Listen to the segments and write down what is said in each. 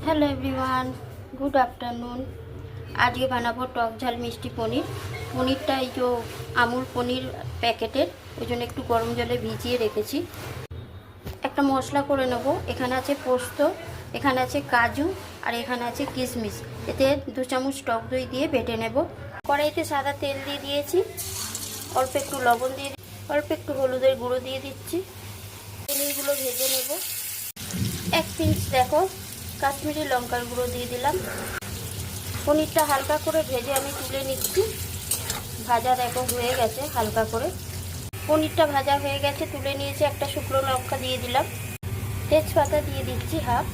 Hello everyone, good afternoon. আজকে বানাবো টক ঝাল মিষ্টি পনির। পনিরটা এই যে আমুল পনির প্যাকেটের, ওই জন্য একটু গরম জলে ভিজিয়ে রেখেছি। একটা মশলা করে নেব। এখানে আছে পোস্ত, এখানে আছে কাজু, আর এখানে আছে কিশমিশ। এতে 2 চামচ টক দই দিয়ে বেটে নেব। কড়াইতে সাদা তেল দিয়ে দিয়েছি, অল্প একটু লবণ দিয়ে, অল্প একটু হলুদের গুঁড়ো দিয়ে দিচ্ছি। পনিরগুলো ভেজে নেব। 1 পিঞ্চ দেখো কাশ্মীরি লঙ্কার গুঁড়ো দিয়ে দিলাম। পনিরটা হালকা করে ভেজে আমি তুলে নিচ্ছি। ভাজা দেখো হয়ে গেছে হালকা করে। পনিরটা ভাজা হয়ে গেছে, তুলে নিয়েছি। একটা শুকনো লঙ্কা দিয়ে দিলাম, তেজপাতা দিয়ে দিচ্ছি হাফ।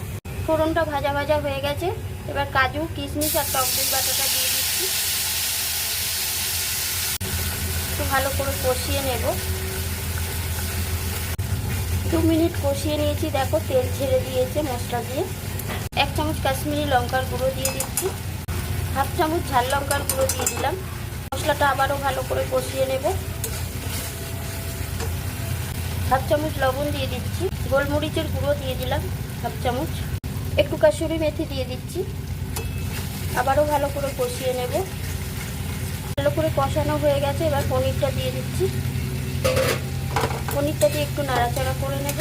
ফোড়নটা ভাজা ভাজা হয়ে গেছে। এবার কাজু, কিশমিশ আর টক দই বাটাটা দিয়ে দিচ্ছি। একটু ভালো করে কষিয়ে নেব। 2 মিনিট কষিয়ে নিয়েছি। দেখো তেল ছেড়ে দিয়েছে মশলা দিয়ে। 1 চামচ কাশ্মীরি লঙ্কার গুঁড়ো দিয়ে দিচ্ছি, হাফ চামচ ঝাল লঙ্কার গুঁড়ো দিয়ে দিলাম। মশলাটা আবারও ভালো করে কষিয়ে নেব। হাফ চামচ লবণ দিয়ে দিচ্ছি, গোলমরিচের গুঁড়ো দিয়ে দিলাম হাফ চামচ, একটু কাসুরি মেথি দিয়ে দিচ্ছি। আবারও ভালো করে কষিয়ে নেব। ভালো করে কষানো হয়ে গেছে। এবার পনিরটা দিয়ে দিচ্ছি। পনিরটা দিয়ে একটু নাড়াচাড়া করে নেব।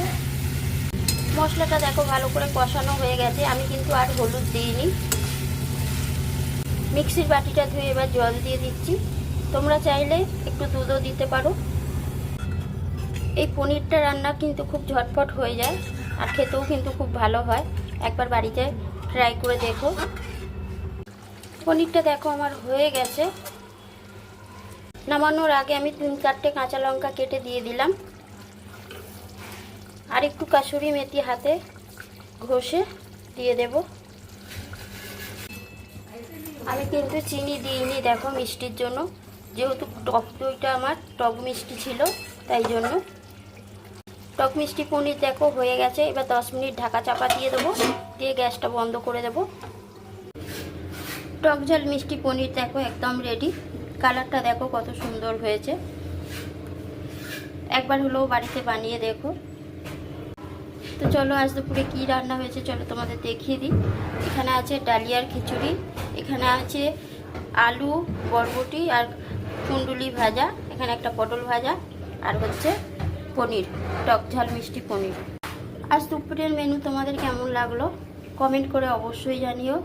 মশলাটা দেখো ভালো করে কষানো হয়ে গেছে। আমি কিন্তু আর হলুদ দিইনি। মিক্সির বাটিটা ধুয়ে এবার জল দিয়ে দিচ্ছি। তোমরা চাইলে একটু দুধও দিতে পারো। এই পনিরটা রান্না কিন্তু খুব ঝটপট হয়ে যায়, আর খেতেও কিন্তু খুব ভালো হয়। একবার বাড়িতে ট্রাই করে দেখো। পনিরটা দেখো আমার হয়ে গেছে। নামানোর আগে আমি 3-4টে কাঁচা লঙ্কা কেটে দিয়ে দিলাম, আর একটু কাসুরি মেথি হাতে ঘষে দিয়ে দেব। আমি কিন্তু চিনি দিইনি দেখো মিষ্টির জন্য, যেহেতু টক দইটা আমার টক মিষ্টি ছিল, তাই জন্য। টক মিষ্টি পনির দেখো হয়ে গেছে। এবার 10 মিনিট ঢাকা চাপা দিয়ে দেবো, দিয়ে গ্যাসটা বন্ধ করে দেবো। টক ঝাল মিষ্টি পনির দেখো একদম রেডি। কালারটা দেখো কত সুন্দর হয়েছে। একবার হলেও বাড়িতে বানিয়ে দেখো। তো চলো আজ দুপুরে কী রান্না হয়েছে চলো তোমাদের দেখিয়ে দিই। এখানে আছে ডালিয়ার খিচুড়ি, এখানে আছে আলু, বরবটি আর কুণ্ডুলি ভাজা, এখানে একটা পটল ভাজা, আর হচ্ছে পনির, টক ঝাল মিষ্টি পনির। আজ দুপুরের মেনু তোমাদের কেমন লাগলো কমেন্ট করে অবশ্যই জানিও।